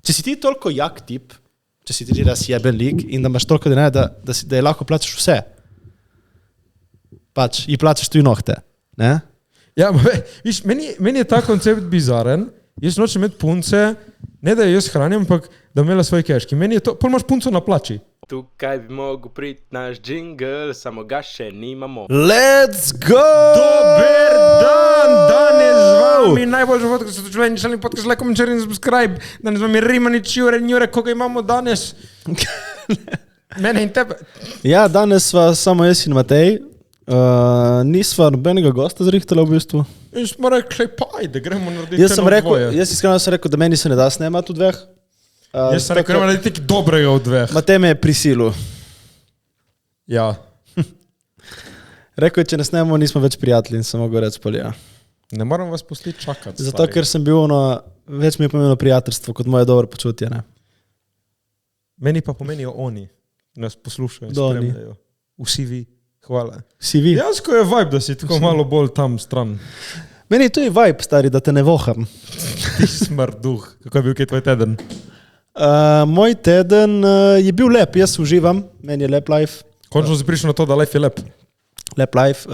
Če si ti toliko jak tip, če si ti res jeben lik in da imaš toliko denarja, da je lahko plačaš vse, pač, in plačaš tudi nohte, ne? Ja, viš, meni je ta koncept bizaren, jaz nočem imeti punce, ne da jaz hranim, ampak da imela svoje keški. Meni je to, pol imaš punco na plači. Tukaj bi mogel priti naš džingl, samo ga še nimamo. Let's go! Dober dan, danes z vami najboljši podcast v življenju, šalni podcast, like, comment, share in subscribe. Danes z vami Rimanič, Jure in Jure, koga imamo danes? Mene in tebe. Ja, danes sva samo jaz in Matej. Nisva nobenega gosta zrihtala v bistvu. In smo rekli, pa ajde, gremo narediti Jaz iskreno sem rekel, da meni se ne da snemati v dveh. Jaz sem rekel, gremo narediti nekaj dobrega v dveh. Matej me je prisilil. Ja. Rekel je, če ne snemamo, nismo več prijatelji in sem mogel reči pol ja. Ne moram vas pustiti čakati. Zato, ker sem bil več mi je pomenilo prijateljstvo kot moje dobro počutje, ne. Meni pa pomenijo oni. Nas poslušajo, spremljajo. Vsi vi. Hvala. Si vi? Jansko je vibe, da si tako malo bolj tam stran. Meni je to i vibe, stari, da te ne voham. Ti smrt duh. Kako je bil kaj tvoj teden? Moj teden je bil lep, jaz uživam, meni je lep life. Končno si prišel na to, da life je lep. Lep life.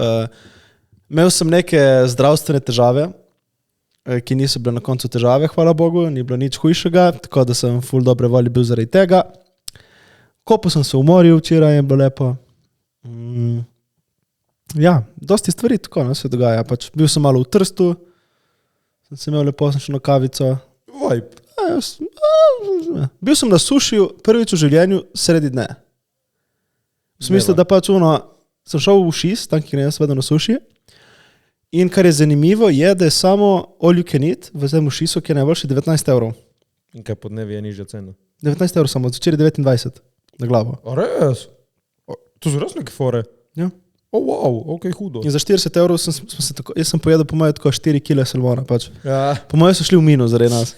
Imel sem neke zdravstvene težave, ki niso bile na koncu težave, hvala Bogu, ni bilo nič hujšega, tako da sem ful dobre volje bil zaradi tega. Kopal sem se v morju včeraj, je bilo lepo. Ja, dosti stvari tako se dogaja. Pač bil sem malo v Trstu, sem se imel lepo, sem šel na kavico. Vibe. Bil sem na sušiju prvič v življenju sredi dne. V smislu, da pač sem šel v šis, tam kjer jaz vedem na suši. In kar je zanimivo je, da je samo all you can eat v tem šisu, ki je najboljši 19 €. In kaj podnevi je nižja cena? 19 € samo, včeraj 29 na glavo. A res? To so res neke fore? Ja. Wow, ok, hudo. In za 40 € jaz sem pojedel po moje tako 4 kg salmona. Pač. Ja. Po moje so šli v minus zaradi nas.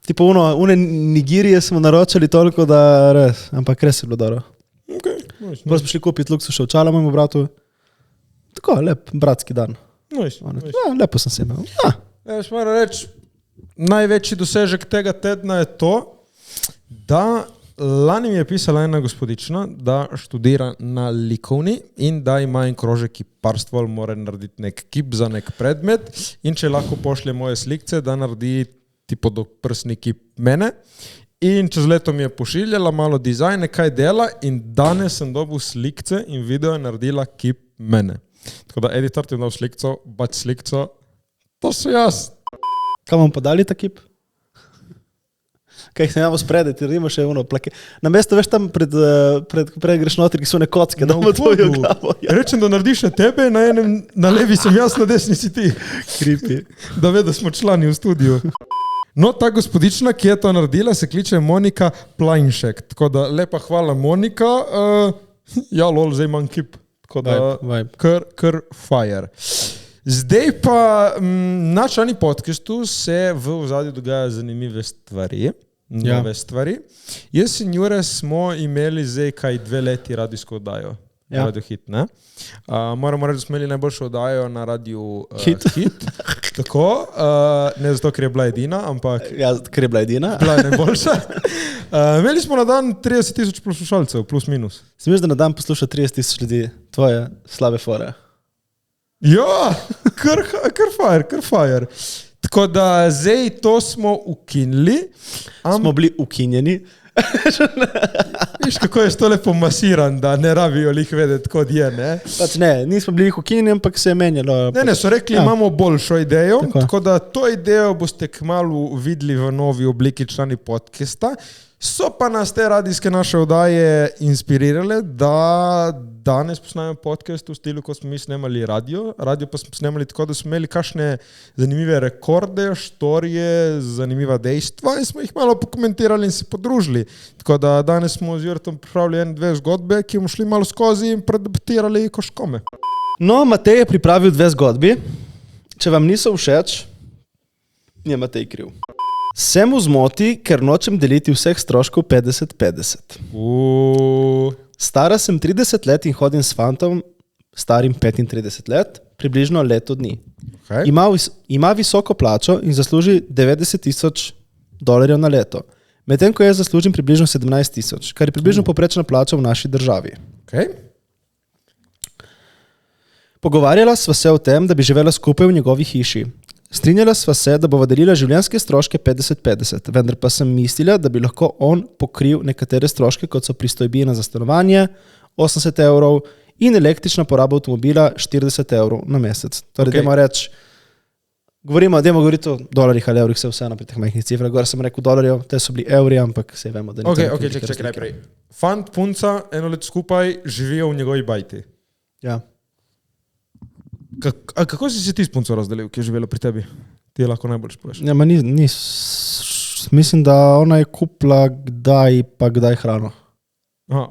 Tipo une nigirije smo naročali toliko, da res, ampak res je bilo dobro. Ok, nice. Bolj smo šli kupiti luksušne očala mojemu bratu. Tako, lep bratski dan. Nice. Ja, lepo sem se imel. Ja, moram reči, največji dosežek tega tedna je to, da lani mi je pisala ena gospodična, da študira na likovni in da ima en krožek kiparstvo, mora narediti nek kip za nek predmet in če lahko pošlje moje slikce, da naredi tipo doprsni kip mene. In čez leto mi je pošiljala malo dizajne, kaj dela in danes sem dobil slikce in video je naredila kip mene. Tako da editor ti je dal slikco, bač slikco, to so jaz. Kaj vam podali ta kip? Kaj se imamo spredaj, ti radimo še plake. Na mesto veš tam pred greš notri, ki so one kocke, da ima tvojo glavo. Ja. Rečem, da narediš tebe, na levi sem jaz, na desni si ti. Creepy. Da ve, da smo člani v studiju. No, ta gospodična, ki je to naredila, se kliče Monika Plainšek. Tako da lepa hvala Monika. Ja, lol, zdaj imam kip. Tako da vibe. Kar fire. Zdaj pa na člani podcastu se v ozadju dogaja zanimive stvari. Nove stvari. Jaz in Jure smo imeli zdaj kaj 2 leti radijsko oddajo. Ja. Radio Hit, ne? Moramo reči, da smo imeli najboljšo oddajo na Radio Hit. Tako, ne zato, ker je bila edina, ampak... Ja, ker je bila edina. Bila je najboljša. Imeli smo na dan 30,000 poslušalcev, plus minus. Si misliš, da na dan posluša 30,000 ljudi tvoje slabe fore? Ja, kar fire. Tako da zdaj to smo ukinili. Smo bili ukinjeni. Viš, kako je to lepo masiran, da ne rabijo lih vedeti, kod je, ne? Pač ne, nismo bili ukinjeni, ampak se je menjalo. Ne, so rekli, imamo boljšo idejo, tako da to idejo boste kmalu videli v novi obliki člani podcasta. So pa nas te radijske naše oddaje inspirirale, da danes posnajamo podcast v stilu, ko smo mi snemali radio pa smo snemali tako, da smo imeli kakšne zanimive rekorde, štorije, zanimiva dejstva in smo jih malo pokomentirali in se podružili. Tako da danes smo z Jurtom pripravili 2 zgodbe, ki bomo šli malo skozi in predebatirali koškome. No, Matej je pripravil 2 zgodbi. Če vam niso všeč, je Matej kriv. Sem v zmoti, ker nočem deliti vseh stroškov 50-50. Stara sem 30 let in hodim s fantom, starim 35 let, približno leto dni. Okay. Ima visoko plačo in zasluži $90,000 na leto. medtem ko jaz zaslužim približno 17,000, kar je približno poprečna plača v naši državi. Okay. Pogovarjala sva se o tem, da bi živela skupaj v njegovi hiši. Strinjala sva se, da bova delila življenjske stroške 50-50, vendar pa sem mislila, da bi lahko on pokril nekatere stroške, kot so pristojbina za stanovanje, 80 evrov in električna poraba avtomobila 40 evrov na mesec. Torej, dajmo govoriti o dolarjih ali evrih, se vseeno pri teh majhnih cifrah. Gor sem rekel dolarjev, te so bili evri, ampak se vemo, da ni Ok, čekaj najprej. Fant, punca, 1 let skupaj, živijo v njegovi bajti. Ja. Kako si ti s punco razdelil, ki je živela pri tebi? Ti je lahko najbolj poveš. Ja, mislim, da ona je kupila kdaj hrano. Aha,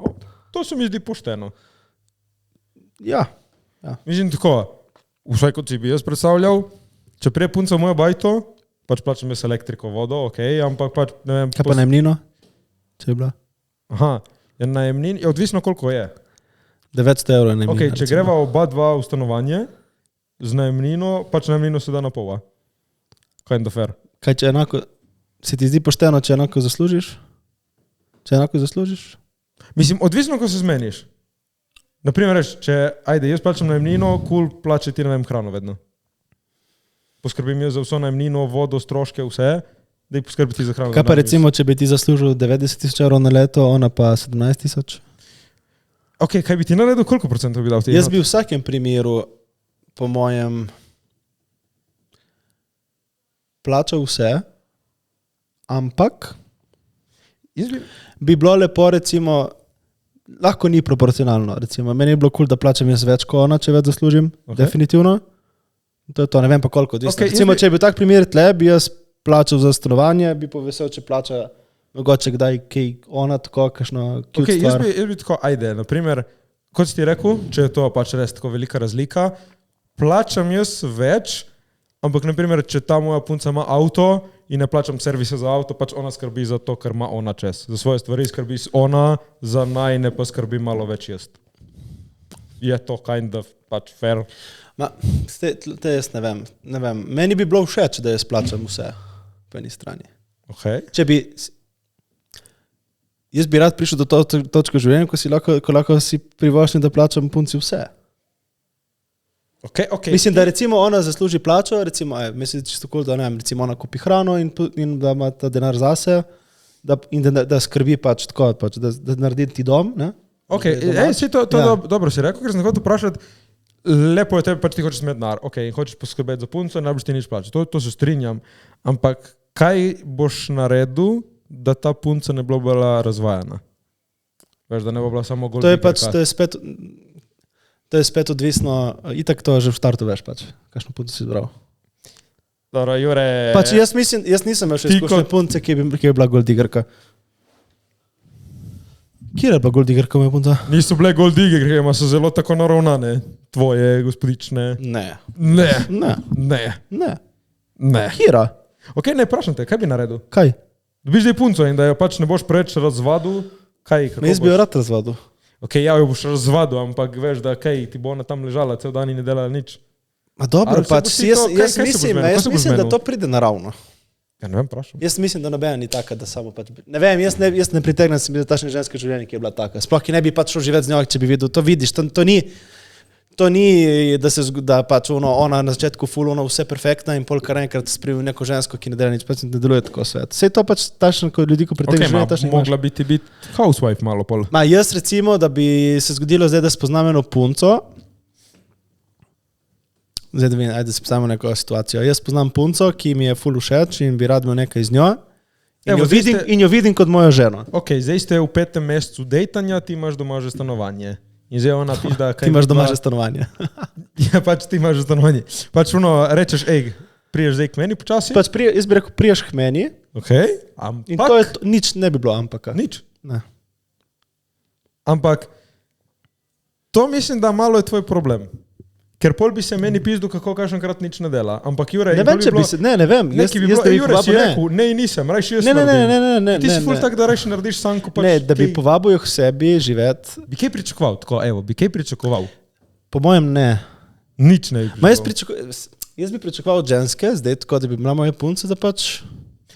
to se mi zdi pošteno. Ja. Mislim tako, vsaj kot si bi jaz predstavljal, če prije punca v mojo bajto, pač plačam jaz elektriko, vodo, ampak pač, ne vem... Kaj pa najemnino? Če je bila? Aha, je najemnin, je odvisno koliko je. 900 evrov je najemnina. Ok, če greva oba dva v stanovanje, z najemnino, pač najemnino se da na pol. Kind of fair. Kaj, če enako, se ti zdi pošteno, če enako zaslužiš? Če enako zaslužiš? Mislim, odvisno, ko se zmeniš. Naprimer, jaz plačam najemnino, plače ti, ne vem, hrano vedno. Poskrbim jaz za vso najemnino, vodo, stroške, vse, da jih poskrbi ti za hrano. Kaj pa recimo, če bi ti zaslužil 90,000 evrov na leto, ona pa 17,000? Ok, kaj bi ti naredil, koliko procentov bi dal ti? Jaz bi v vsakem primeru, po mojem, plačal vse, ampak bi bilo lepo, recimo, lahko ni proporcionalno. Recimo, meni je bilo cool, da plačam jaz več kot ona, če več zaslužim, definitivno. To je to, ne vem pa koliko. Recimo, če bi tak primer tle, bi jaz plačal za stanovanje, bi povesel, če plača mogoče kdaj kaj ona, tako kakšno cute stvar. Jaz bi tako, naprimer, kot si ti rekel, če je to pač res tako velika razlika, plačam jaz več, ampak naprimer, če ta moja punca ima avto in ne plačam servisa za avto, pač ona skrbi za to, kar ima ona čez. Za svoje stvari skrbi ona, za najne pa skrbi malo več jaz. Je to kind of pač fair? Te jaz ne vem. Meni bi bilo všeč, da jaz plačam vse po eni strani. Okay. Jaz bi rad prišel do točke v življenju, ko lahko si privoščim, da plačam punci vse. Okay. Mislim, da recimo ona zasluži plačo, recimo, mislim, čisto cool, da recimo ona kupi hrano in da ima ta denar zase, da skrbi pač tako, pač, da naredi ti dom. Ne? Ok, dobro si rekel, ker sem hotel vprašati, lepo je tebi, pač ti hočeš imeti denar, in hočeš poskrbeti za punco, ne boš ti nič plačati. To se strinjam, ampak kaj boš naredil, da ta punca ne bo bila razvajana? Veš, da ne bo bila samo gol digerka. To je spet odvisno, itak to že v startu veš pač, kakšno punco si izbral. Dobro, Jure... Pač jaz nisem imel še izkušnje punce, ki je bila gol digerka. Kje je bila gol digerka, moja punca? Niso bile gol digerke, ima so zelo tako naravnane. Tvoje, gospodične. Ne. Kira? Ok, ne, vprašam te, kaj bi naredil? Kaj? Dobiš dej punco in da jo pač ne boš preveč razvadil, kaj? Jaz bi jo rad razvadil. Ok, jo boš razvadil, ampak veš, da kaj, ti bo ona tam ležala, cel dan in ne delala nič. Ma dobro, pač, jaz mislim, da to pride naravno. Ja, ne vem, vprašam. Jaz mislim, da nobena ni taka, da samo pač... Ne vem, jaz ne pritegnem se mi za tašne ženske življenje, ki je bila taka. Sploh, ki ne bi pač šel živeti z njo, če bi videl. To vidiš, to ni, da pač ona na začetku ful, vse perfektna in pol kar enkrat sprejel neko žensko, ki ne dela nič, pač ne deluje tako svet. Sej to pač tašno, ko ljudi, ko pritegnem življenje, tašno imaš. Mogla biti housewife malo pol. Jaz recimo, da bi se zgodilo zdaj, da spoznam eno punco, zdaj da vidim, ajde se postavimo neko situacijo. Jaz poznam punco, ki mi je ful všeč in bi rad imel nekaj z njo in jo vidim kot mojo ženo. Ok, zdaj ste v 5. mesecu dejtanja, ti imaš doma že stanovanje. In zdaj ona pizda... Ti imaš doma že stanovanje. Ja, pač ti imaš že stanovanje. Pač rečeš, priješ zdaj k meni počasi? Pač jaz bi rekel, priješ k meni. Ok, ampak... In to je nič ne bi bilo ampaka. Nič? Ne. Ampak to mislim, da malo je tvoj problem. Ker pol bi se meni pizdu, kako kakšenkrat nič ne dela. Ampak Jure... Ne vem, če bi se... Ne vem. Jure si rekel, ne nisem, rajši jaz naredim. Ne. Ti si ful tak, da rajši narediš sam, ko pač... Ne, da bi povabil jo k sebi živeti. Bi kaj pričakoval? Tako, bi kaj pričakoval? Po mojem ne. Nič ne bi pričakoval. Jaz bi pričakoval od ženske, zdaj tako, da bi bila moja punca, da pač...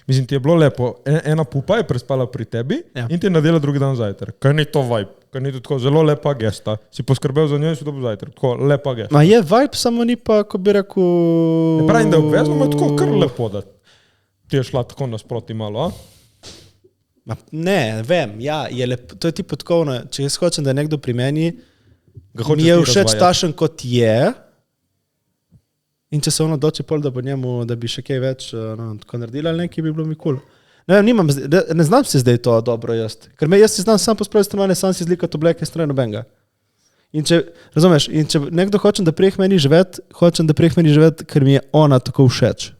Mislim, ti je bilo lepo. Ena pupa je prespala pri tebi in ti je nadela drugi dan zajtrk. Kaj ni to vibe? Kaj ni to tako zelo lepa gesta? Si poskrbel za njo in si dobil zajtrk. Tako lepa gesta. Ma je vibe, samo ni pa, ko bi rekel... Pravim, da je obvezno, ma je tako kar lepo, da ti je šla tako nasproti malo, a? Ma, ne, vem, ja, je lepo. To je tipo tako, če jaz hočem, da je nekdo pri meni, mi je všeč tašen kot je, in če se ono doči pol, da bo njemu, da bi še kaj več tako naredila ali nekaj, bi bilo mi cool. Ne vem, ne znam si zdaj to dobro jaz. Ker jaz si znam sam pospraviti stanovanje, sam si zlikati obleke, stroj nobenega. In če, razumeš, in če nekdo hočem, da prijeh meni živeti, ker mi je ona tako všeč.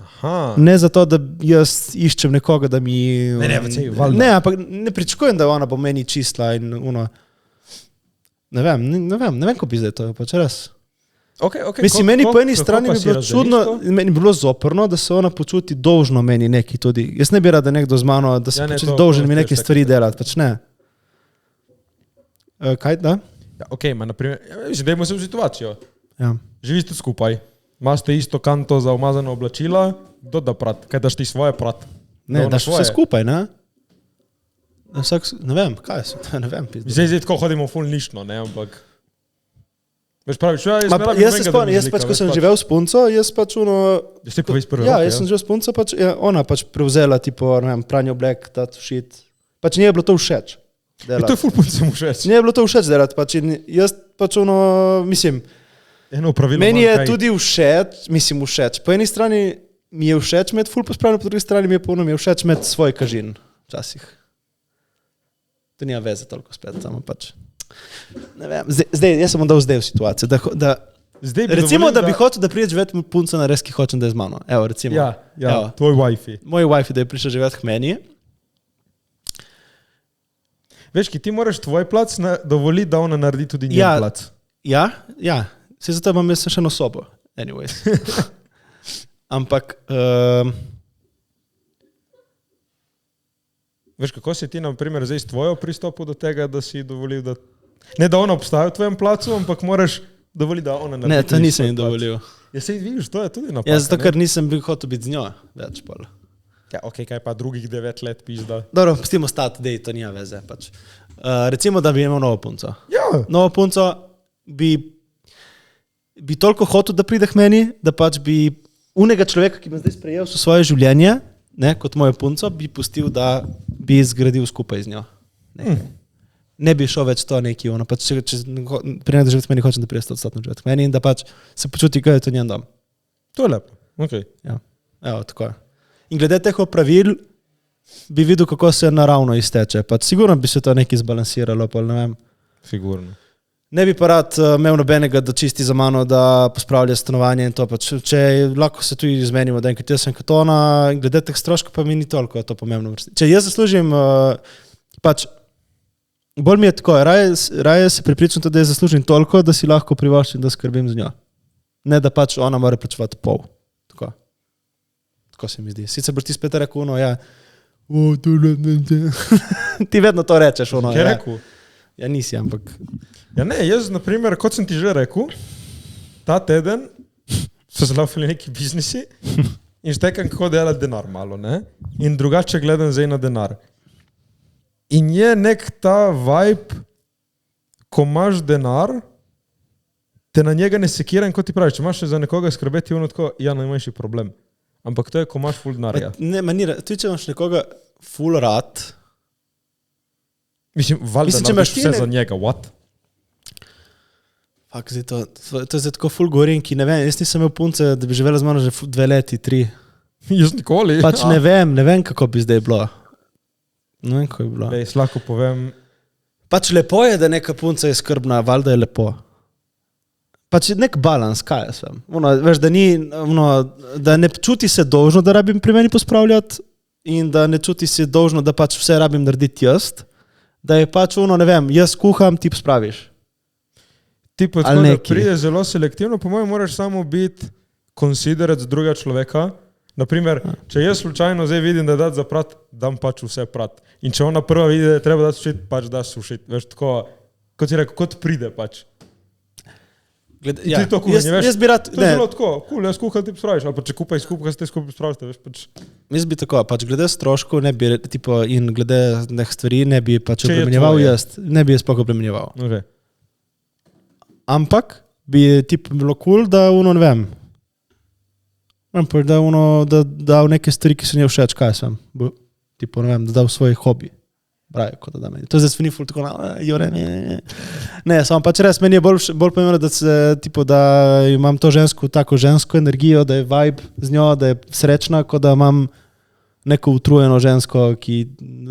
Aha. Ne zato, da jaz iščem nekoga, da mi... Ne, ampak ne pričakujem, da ona bo meni čistila in ono... Ne vem, ko bi zdaj to, pač res. Okay, mislim, meni po eni strani bi bilo čudno, meni bi bilo zoprno, da se ona počuti dolžno meni neki tudi. Jaz ne bi rad, da nekdo z mano, da se počuti dolžen mi neke stvari delati, pač ne. Kaj, da? Ja, ma naprimer, dajmo se v situacijo. Ja. Živite skupaj, imate isto kanto za umazano oblačila, kdo da prat? Kaj daš ti svoje prat? Ne, daš vse skupaj, ne? Ne vem, kaj so, ne vem. Zdaj tako hodimo ful nišno, ne, ampak... Veš praviš, jaz se spomnim, jaz pač, ko sem živel s punco, jaz pač Jaz ti poveš prvi jaz sem živel s punco, pač ona pač prevzela tipo, ne vem, pranje oblek, that shit. Pač nije bilo to všeč. To je ful puncem všeč. Nije bilo to všeč delati, pač jaz pač mislim, meni je tudi všeč, všeč. Po eni strani mi je všeč imeti ful pospravljeno, po drugi strani mi je všeč imeti svoj kažin, včasih. To nima veze toliko spet, samo pač. Ne vem, zdaj, jaz sem dal zdaj v situacijo, da recimo, da bi hotel, da pride živeti punco na res, ki hočem, da je z mano. Evo, recimo. Ja, tvoj wifi. Moj wifi, da je prišel živeti k meni. Veš, ki ti moraš tvoj plac dovoliti, da ona naredi tudi njen plac. Ja. Se zato imam jaz še eno sobo. Anyways. Ampak... Veš, kako si ti, na primer, zdaj s tvojo pristopu do tega, da si dovolil, da... Ne, da ona obstaja v tvojem placu, ampak moraš dovoliti, da ona naredi. Ne, to nisem jim dovolil. Ja, sej vidiš, to je tudi napaka. Ja, zato, ker nisem bil hotel biti z njo več pol. Ja, okej, kaj pa drugih 9 let pizda. Dobro, pustimo stati, dej, to nima veze. Pač. Recimo, da bi imel novo punco. Ja. Novo punco bi toliko hotel, da pride k meni, da pač bi unega človeka, ki me zdaj sprejel v svoje življenje, ne, kot mojo punco, bi pustil, da bi zgradil skupaj z njo. Ne bi šel več to neki, pač, če prijene da živeti k meni, hočem, da prije 100% živeti k meni in da pač se počuti, kaj je to njen dom. To je lepo, okej. Ja, evo, tako je. In glede teh pravil bi videl, kako se naravno izteče. Pač sigurno bi se to nekaj zbalansiralo, pa ne vem. Sigurno. Ne bi pa rad imel nobenega, da čisti za mano, da pospravlja stanovanje in to pač. Če lahko se tudi izmenimo, da enkrat jaz sem kot ona, glede teh stroškov pa mi ni toliko to pomembno. Če jaz zaslužim, pač, bolj mi je tako, raje se pripričam tudi, da jaz zaslužim toliko, da si lahko privoščim, da skrbim z njo. Ne, da pač ona mora plačevati pol. Tako se mi zdi. Sicer boš ti spet rekel, ja, ti vedno to rečeš, Kaj rekel? Ja, nisi, ampak... Ja ne, jaz, na primer, kot sem ti že rekel, ta teden so zlaufali neki biznisi in štekam, kako delati denar malo, ne? In drugače gledam zdaj na denar. In je nek ta vibe, ko imaš denar, te na njega ne sekira in kot ti praviš, če imaš za nekoga skrbeti, ono tako, ja, najmanjši problem. Ampak to je, ko imaš ful denarja. Ne, manira, ti če imaš nekoga ful rad... Mislim, valjda narediš vse za njega, what? Fak, zdaj to je zdaj tako ful govorinki, ne vem, jaz nisem imel punce, da bi živela z mano že 2 leti, 3. Jaz nikoli. Pač ne vem, kako bi zdaj bilo. Ne vem, kako bi bilo. Jaz lahko povem... Pač lepo je, da neka punca je skrbna, valjda je lepo. Pač nek balans, kaj jaz vem. Veš, da ne čuti se dolžno, da rabim pri meni pospravljati in da ne čuti se dolžno, da pač vse rabim narediti jaz. Da je pač ne vem, jaz kuham, ti spraviš. Ti pa tako, da pride zelo selektivno, po mojem moraš samo biti konsiderat drugega človeka. Naprimer, če jaz slučajno zdaj vidim, da dati za prat, dam pač vse prat. In če ona prva vidi, da je treba dati sušiti, pač daš sušiti. Veš, tako, kot si rekel, kot pride pač. Ja, ti to kuhanje, veš, jaz bi rad, to je zelo tako, jaz kuham, ti spraviš. Ali pa če skupaj ste skupaj spraviš, veš, pač Jaz bi tako, pač glede stroškov ne bi, tipo, in glede neh stvari ne bi pač Če je obremenjeval tvoje. jaz, ne bi jaz sploh obremenjeval. Okay. Ampak bi tipo bilo cool, da ne vem, da dal neke stvari, ki so njej všeč, kaj sem, tipo, ne vem, da dal svoj hobi. Pravi, kot da meni. To zdaj zveni ful tako, ne, samo pač res, meni je bolj pomembno, da se, tipo, da imam to tako žensko energijo, da je vibe z njo, da je srečna, kot da imam neko utrujeno žensko, ki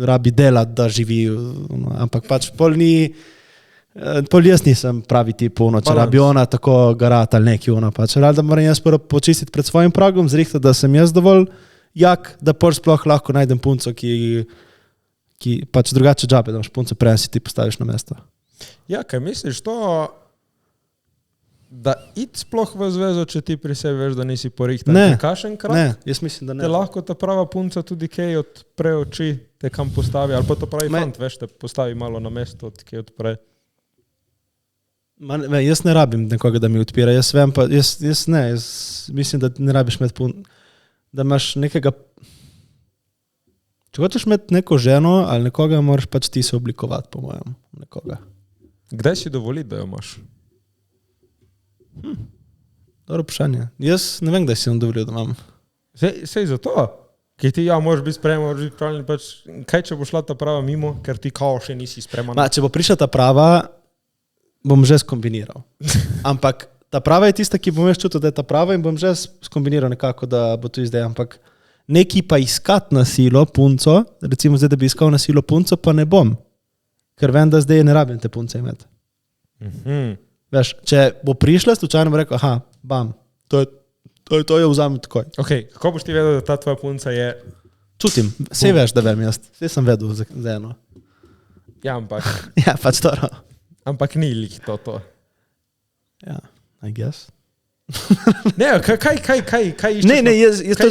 rabi delati, da živi, ampak pač pol jaz nisem pravi tip, če rabi ona tako garata ali neki ona pač. Da moram jaz prvo počistiti pred svojim pragom, zrihtati, da sem jaz dovolj jak, da pol sploh lahko najdem punco, ki pač drugače džabe, da imaš punco prej, ti postaviš na mesto. Ja, kaj misliš to, da id sploh v zvezo, če ti pri sebi veš, da nisi porihtan? Ne, Kašenkrat? ne, jaz mislim, da ne. Te lahko ta prava punca tudi kaj odpre oči, te kam postavi, ali pa to pravi fant, veš, te postavi malo na mesto, kaj odpre. Jaz ne rabim nekoga, da mi odpira, jaz vem pa, jaz mislim, da ne rabiš imeti da imaš nekega, če hočeš imeti neko ženo ali nekoga, moraš pač ti se oblikovati, po mojem, nekoga. Kdaj si dovoliti, da jo imaš? Dobro vprašanje. Jaz ne vem, kdaj si dovolil, da imam. Sej zato, ker ti moraš biti spreman, moraš biti pravilni, pač, kaj če bo šla ta prava mimo, ker ti kao še nisi spreman. Če bo prišla ta prava, bom že skombiniral. Ampak ta prava je tista, ki bom jaz čutil, da je ta prava in bom že skombiniral nekako, da bo to zdaj, ampak neki pa iskat na silo punco, recimo zdaj, da bi iskal na silo punco, pa ne bom. Ker vem, da zdaj ne rabim te punce imeti. Veš, če bo prišla, slučajno bo rekel, aha, bam, to je vzamem takoj. Ok, kako boš ti vedel, da ta tvoja punca je... Čutim, sej veš, da vem jaz. Sej sem vedel za eno. Ja, ampak... Ja, pač to. Ampak ni lik to. Ja, I guess. Ne, kaj iščeš? Ne,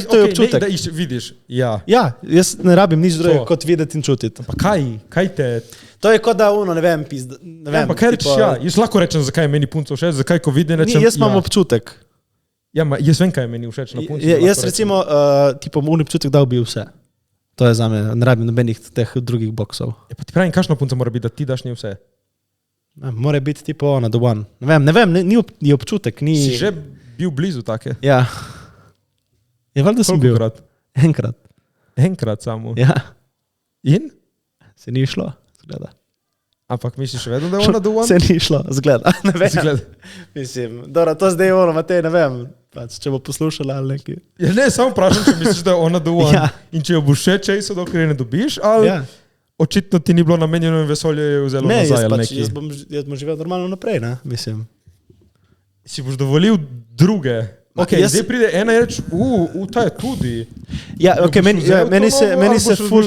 to je občutek. Ne, da vidiš, ja. Ja, jaz ne rabim nič drugega, kot videti in čutiti. Pa kaj te... To je kot da ne vem, pizda. Ne vem, pa kaj rečeš, ja, jaz lahko rečem, zakaj je meni punca všeč, zakaj ko vidim, rečem... Jaz imam občutek. Ja, jaz vem, kaj je meni všeč na punci. Jaz recimo, imam občutek, da bi vse. To je zame, ne rabim nobenih teh drugih boksov. Ja, pa ti pravim, kakšna punca mora biti, da ti daš njej vse? Mora biti tipo ona, the one. Ne vem, ni občutek, ni... Si že bil blizu take? Ja. Je valjda sem bil. Kolikokrat? Enkrat. Enkrat samo? Ja. In? Se ni šlo, zgleda. Ampak misliš vedno, da je ona the one? Se ni šlo, zgleda. Ne vem. Zgleda. Mislim, dobro, to zdaj je ono, Matej, ne vem, pač, če bo poslušala ali neki. Ja, ne, samo vprašam, če misliš, da je ona the one. Ja. In če jo boš še časov, dokler je ne dobiš, ali... Ja. Očitno ti ni bilo namenjeno in vesolje je vzelo nazaj ali neki. Jaz bom živel normalno naprej, ne, mislim. Si boš dovolil druge. Ok, zdaj pride ena in reč, ta je tudi. Ja, ok, meni se ful...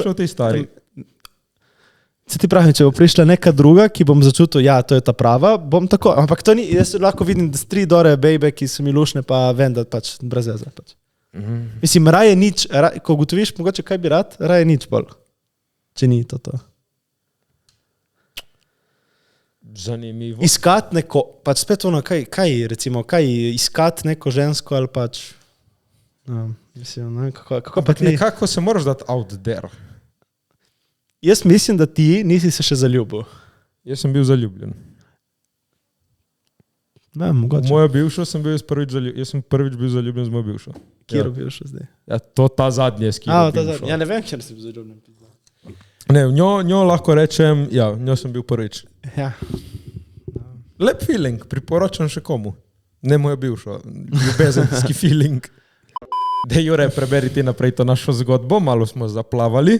Se ti pravi, če bo prišla neka druga, ki bom začutil, ja, to je ta prava, bom tako, ampak to ni, jaz lahko vidim, da 3 dore bejbe, ki so mi lušne, pa vem, da pač brez veze. Pač. Mislim, raje nič, ko ugotoviš, mogoče kaj bi rad, raje nič bolj. Če ni to. Zanimivo. Iskati neko, pač spet ono, kaj iskati neko žensko ali pač, mislim, ne, kako pa ti... Nekako se moraš dati out there. Jaz mislim, da ti nisi se še zaljubil. Jaz sem bil zaljubljen. Ne, mogoče. Moja bivša sem bil jaz sem prvič bil zaljubljen z mojo bivšo. Kjer bil še zdaj? Ja, to ta zadnje, s kjer bivšo. Ja, ne vem, kjer si bil zaljubljen. Ne, njo lahko rečem, ja, njo sem bil prvič. Ja. Lep feeling, priporočam še komu. Ne mojo bivšo, ljubezenski feeling. Dej, Jure, preberi ti naprej to našo zgodbo, malo smo zaplavali.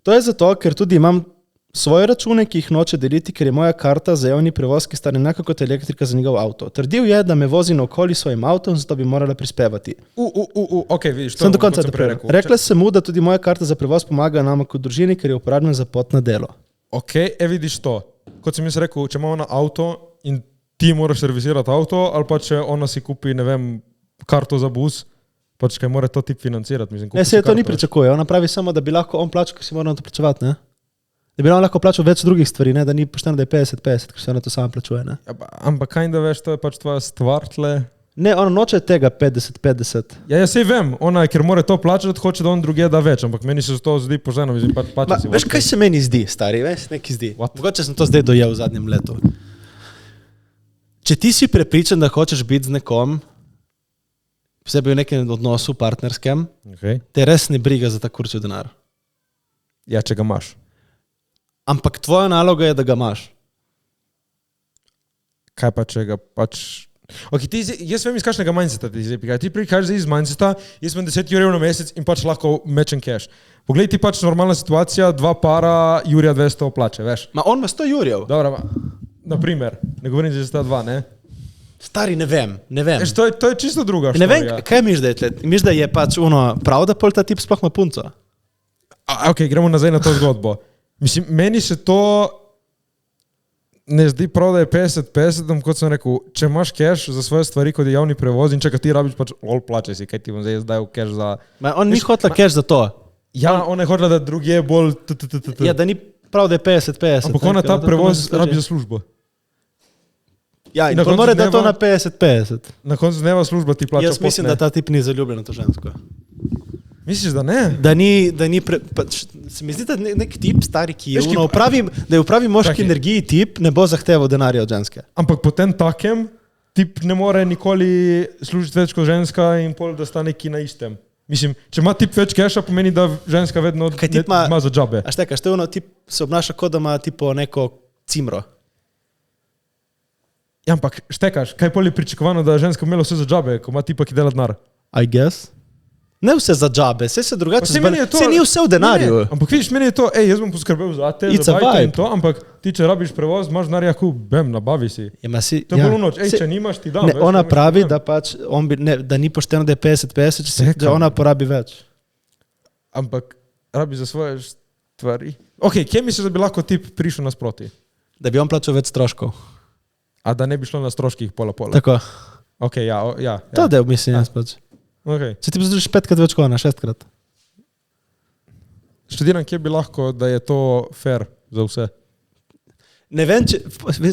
To je zato, ker tudi imam svoje račune, ki jih noče deliti, ker je moja karta za javni prevoz, ki stane enako kot elektrika za njegov avto. Trdil je, da me vozi naokoli svojim avtom, zato bi morala prispevati. Ok, vidiš, to sem do konca prerekel. Rekla sem mu, da tudi moja karta za prevoz pomaga nama kot družini, ker je uporabna za pot na delo. Ok, vidiš to. Kot sem jaz rekel, če ima ona avto in ti moraš servisirati avto, ali pa če ona si kupi, ne vem, karto za bus, pač kaj mora to tip financirati. Mislim, ne, se je to ni pričakuje. Ona pravi samo, da bi lahko on plačal, ker si mora na to plačevati, ne? Da bi on lahko plačal več drugih stvari, ne? Da ni pošteno, da je 50-50, ker se ona to sama plačuje. Ne? Ja, ampak kaj da veš, to je pač tvoja stvar tle, Ne, ona noče tega 50-50. Ja, jaz sej vem, ona, ker mora to plačati, hoče, da on druge da več, ampak meni se to zdi poženo, mislim, plača si. Veš, kaj se meni zdi, stari, veš, neki zdi. What? Mogoče sem to zdaj dojel v zadnjem letu. Če ti si prepričan, da hočeš biti z nekom, posebej v nekem odnosu partnerskem, Okay. te res ne briga za ta kurčev denar. Ja, če ga imaš. Ampak tvoja naloga je, da ga imaš. Kaj pa, če ga pač... Okay, jaz vem iz kakšnega mindseta ti zdaj prihaja. Ti prihajaš zdaj iz mindseta, jaz imam 10 jurjev na mesec in pač lahko mečem cash. Poglej ti pač normalna situacija, 2 para, jurja 200 plače, veš. Ma on ima 100 jurjev. Dobro, naprimer, ne govorim, da sta 2, ne? Stari, ne vem. Veš, to je čisto druga Ne vem, štorija. kaj miš, da je tle? Miš, da je pač prav, da pol ta tip sploh ima punco? Ok, gremo nazaj na to zgodbo. Mislim, meni se to ne zdi prav, da je 50-50, kot sem rekel, če imaš cash za svoje stvari, kot je javni prevoz in če ga ti rabiš, pač plače si, kaj ti bom zdaj dal cash za... Ma on ni hotla cash za to. Ja, ona je hotela, da drugi je bolj... Ja, da ni prav, da je 50-50. Ampak ona ta prevoz rabi za službo. Ja, in na pol koncu mora da to dneva- na 50-50. Na koncu dneva služba ti plača Jaz mislim, da ta tip ni zaljubljen v to žensko. Misliš, da ne? Da ni pač, se mi zdi, da nek tip stari, ki je Veš, ki- da je v pravi moški Čakaj. energiji tip, ne bo zahteval denarja od ženske. Ampak potem takem tip ne more nikoli služiti več kot ženska in pol, da sta neki na istem. Mislim, če ima tip več keša, pomeni, da ženska vedno Kaj tip ima- ima za džabe. A štekaš, tip se obnaša kot da ima tipo neko cimro. Ja, ampak štekaš, kaj pol je pričakovano, da je ženska imela vse za džabe, ko ima tipa, ki dela denar? I guess. Ne vse za džabe, vse se drugače Pa saj meni je to- Vse ni vse v denarju. Ne, ampak vidiš, meni je to, jaz bom poskrbel za te, It's za a bajte in vibe. to, ampak ti, če rabiš prevoz, imaš denar, jaku, bem, nabavi si. Ja, ma si, To je ja. bolj noč, Se- če nimaš, ti dam. Ne, veš, ona nimaš, pravi, ti da dam. pač da ni pošteno, da je 50-50, da Sekam. ona porabi več. Ampak rabi za svoje stvari. Ok, kje misliš, da bi lahko tip prišel nasproti? Da bi on plačal več stroškov. A da ne bi šlo na stroških pola-pola? Tako. Ok, ja. To del mislim jaz pač. Okay. Če ti poslušaš 5krat več kot ona, 6krat. Študiram, kje bi lahko, da je to fair za vse. Ne vem, če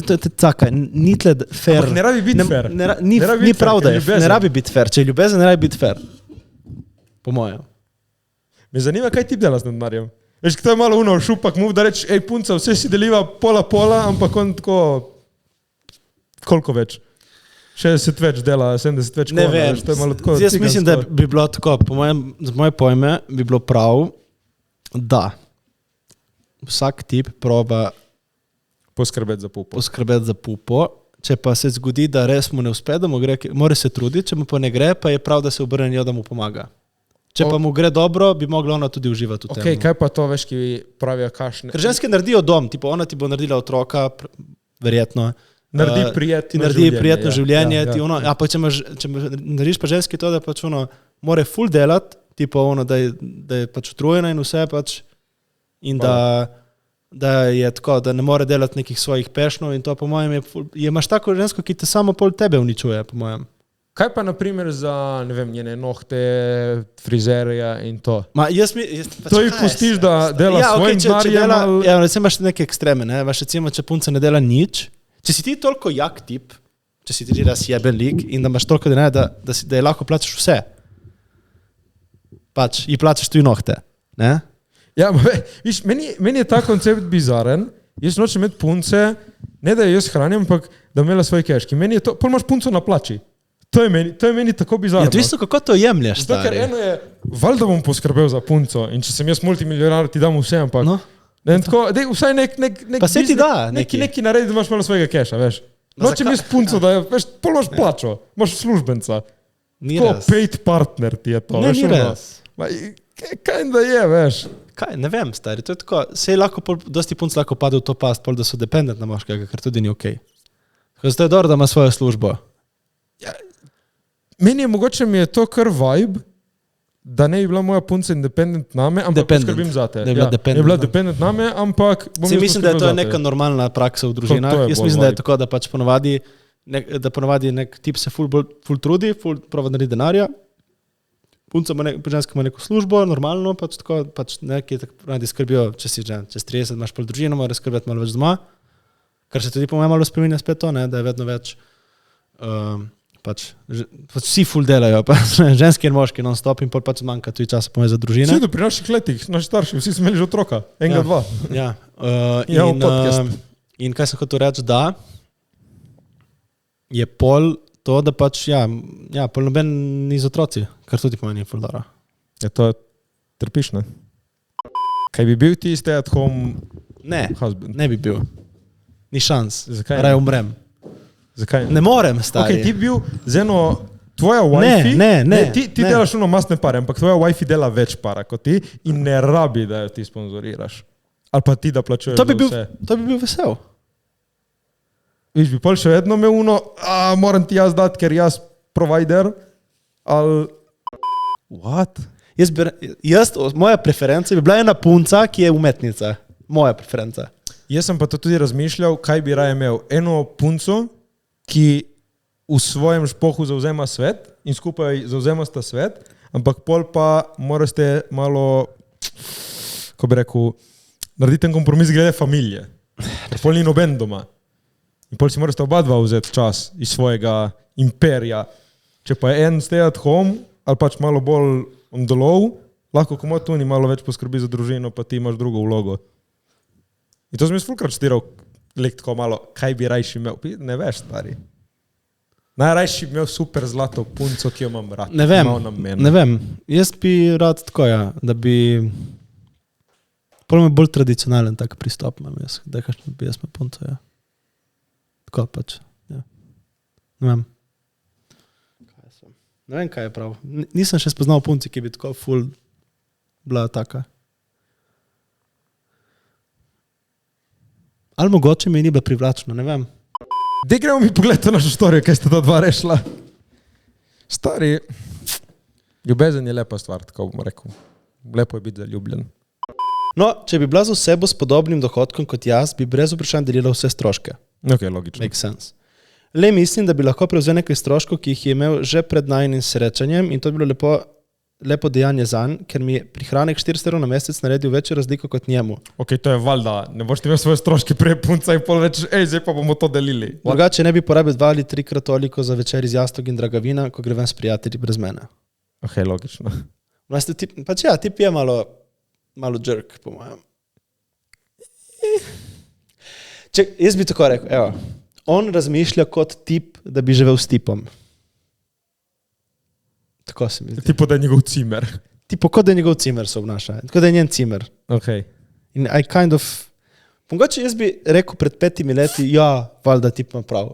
to je caka, ni tle fair. Ampak ne rabi biti fair. Ni Ne rabi ni biti fair, prav, ker da je. ljubezen. Ne rabi biti fair. Če je ljubezen, ne rabi biti fair. Po mojem. Me zanima, kaj ti delaš z denarjem. Veš, to je malo uno, šupak move, da rečeš, hej punca, vse si deliva pola-pola, ampak on tako, koliko več? 60 več dela, 70 več Ne kona, vem. veš, to je malo tako Jaz mislim, da cigansko. bi bilo tako, z moje pojme, bi bilo prav, da vsak tip proba Poskrbeti za pupo. poskrbeti za pupo. Če pa se zgodi, da res mu ne uspe, da mu gre, mora se truditi, če mu pa ne gre, pa je prav, da se obrne njo, da mu pomaga. Če pa mu gre dobro, bi mogla ona tudi uživati v tem. Ok, kaj pa to, veš, ki pravijo kašne? Ker ženske naredijo dom, tipo ona ti bo naredila otroka, verjetno. Naredi Ti prijetno naredi življenje, prijetno ja, življenje, ja, ti ja. ono, ja, pa če narediš pa ženski to, da pač ono, more full delati, tipo ono, da je pač utrujena in vse pač, in da je tako, da ne more delati nekih svojih pešnov in to po mojem imaš tako žensko, ki te samo pol tebe uničuje, po mojem. Kaj pa naprimer za, ne vem, njene nohte, frizerja in to? Ma, jaz pač, To ji pustiš, da dela svojim denarjem ali- Ja, recimo imaš neke ekstreme, ne? Veš, recimo, če punca ne dela nič, če si ti toliko jak tip, če si ti res jeben lik in da imaš toliko denarja, da je lahko plačaš vse, pač ji plačaš tudi nohte, ne? Ja, viš, meni je ta koncept bizaren. Jaz nočem imeti punce, ne da jo jaz hranim, ampak da imela svoj keški. Meni je to, pol imaš punco na plači. To je meni tako bizarno. Ja, odvisno, kako to jemlješ, Zato, ker stari. eno je, valjda bom poskrbel za punco in če sem jaz multimilijonar, ti dam vse, ampak No. ne, tako, dej, vsaj nek Pa saj ti da neki naredi, da imaš malo svojega keša, veš. Ma Nočem zakaj? jaz punco, da je, veš, pol imaš plačo, imaš službenca. Ni Tako res. paid partner ti je to, Ne, veš. ni ono. res. Ma, kaj da je, veš. Kaj, ne vem, stari, to je tako, sej lahko, dosti punc lahko pade v to past, pol, da so dependent na moškega, kar tudi ni okej. Tako zato je dobro, da ima svojo službo. Meni je mogoče mi je to kar vibe, da ne bi bila moja punca independent name, ampak Dependent. poskrbim za te. Da je bila Ja, dependent je bila name. dependent name, ampak bom Si jaz mislim, da je to poskrbel zate. neka normalna praksa v družinah. To je Jaz bolj mislim, da je vibe. tako, da pač ponovadi nek tip se ful trudi, ful prova narediti denarja. Punca ima ženska ima neko službo, normalno, pač tako, pač neki tako radi skrbijo, če si že čez 30 imaš pol družino, moraš skrbeti malo več doma. Kar se tudi po mojem malo spreminja spet to, ne, da je vedno več pač vsi ful delajo, ženski in moški non-stop in pol pač manjka tudi časa pomeni za družine. Vsi pri naših letih, naši starši, vsi smo imeli že otroka, enega, dva. Ja, in kaj sem hotel reči, da je pol to, da pač, pol noben ni z otroci, kar tudi pomeni ful dobro. Ja, to trpiš, ne? Kaj bi bil ti stay at home husband? Ne bi bil. Ni šans. Zakaj? Raj umrem. Zakaj? Ne morem, stari. Ok, ti bil z eno, tvoja wifi, ti delaš ono masne pare, ampak tvoja wifi dela več para kot ti in ne rabi, da jo ti sponzoriraš. Ali pa ti, da plačuješ za vse. To bi bil vesel. Viš, bi pol še vedno imel uno, moram ti jaz dati, ker jaz provider, ali... What? Moja preferenca bi bila ena punca, ki je umetnica. Moja preferenca. Jaz sem pa to tudi razmišljal, kaj bi raje imel. Eno punco, ki v svojem špohu zauzema svet in skupaj zauzemasta svet, ampak pol pa morate malo, ko bi rekel, narediti ten kompromis glede familije. Pol ni noben doma. In pol si morate oba dva vzeti čas iz svojega imperija. Če pa je en stay at home, ali pač malo bolj on the low, lahko komu tu ni malo več poskrbi za družino, pa ti imaš drugo vlogo. In to sem jaz fulkrat štiral, tako malo, kaj bi rajši imel. Ne veš, stari. Najrajši bi imel super zlato punco, ki jo imam rad. Ne vem. Jaz bi rad tako, da bi... Pol me bolj tradicionalen tak pristop imam jaz, da bi jaz imel punco, Tako pač, Ne vem. Ne vem, kaj je prav. Nisem še spoznal punci, ki bi tako ful bila taka. Ali mogoče mi ni bila privlačna, ne vem. Dej gremo mi pogledati našo štorijo, kaj ste ta dva rešila. Stari, ljubezen je lepa stvar, tako bom rekel. Lepo je biti zaljubljen. No, če bi bila z osebo s podobnim dohodkom kot jaz, bi brez vprašanj delila vse stroške. Ok, logično. Make sense. Le mislim, da bi lahko prevzel nekaj stroškov, ki jih je imel že pred najinim srečanjem in to bi bilo lepo dejanje zanj, ker mi je prihranek 400 € na mesec naredil večjo razliko kot njemu. Ok, to je valjda, ne boš ti imel svoje stroške prej punca in pol reči, zdaj pa bomo to delili. Drugače ne bi porabil 2 ali 3-krat toliko za večer iz jastog in dragavina, ko gre ven s prijatelji brez mene. Ok, logično. Pač tip je malo jerk, po mojem. Jaz bi tako rekel, on razmišlja kot tip, da bi živel s tipom. Tako se mi zdi. Tipo, da je njegov cimer. Tipo, kot da je njegov cimer se obnaša. Tako da je njen cimer. Ok. In I kind of... Mogoče jaz bi rekel pred 5 leti, valjda tip ima prav.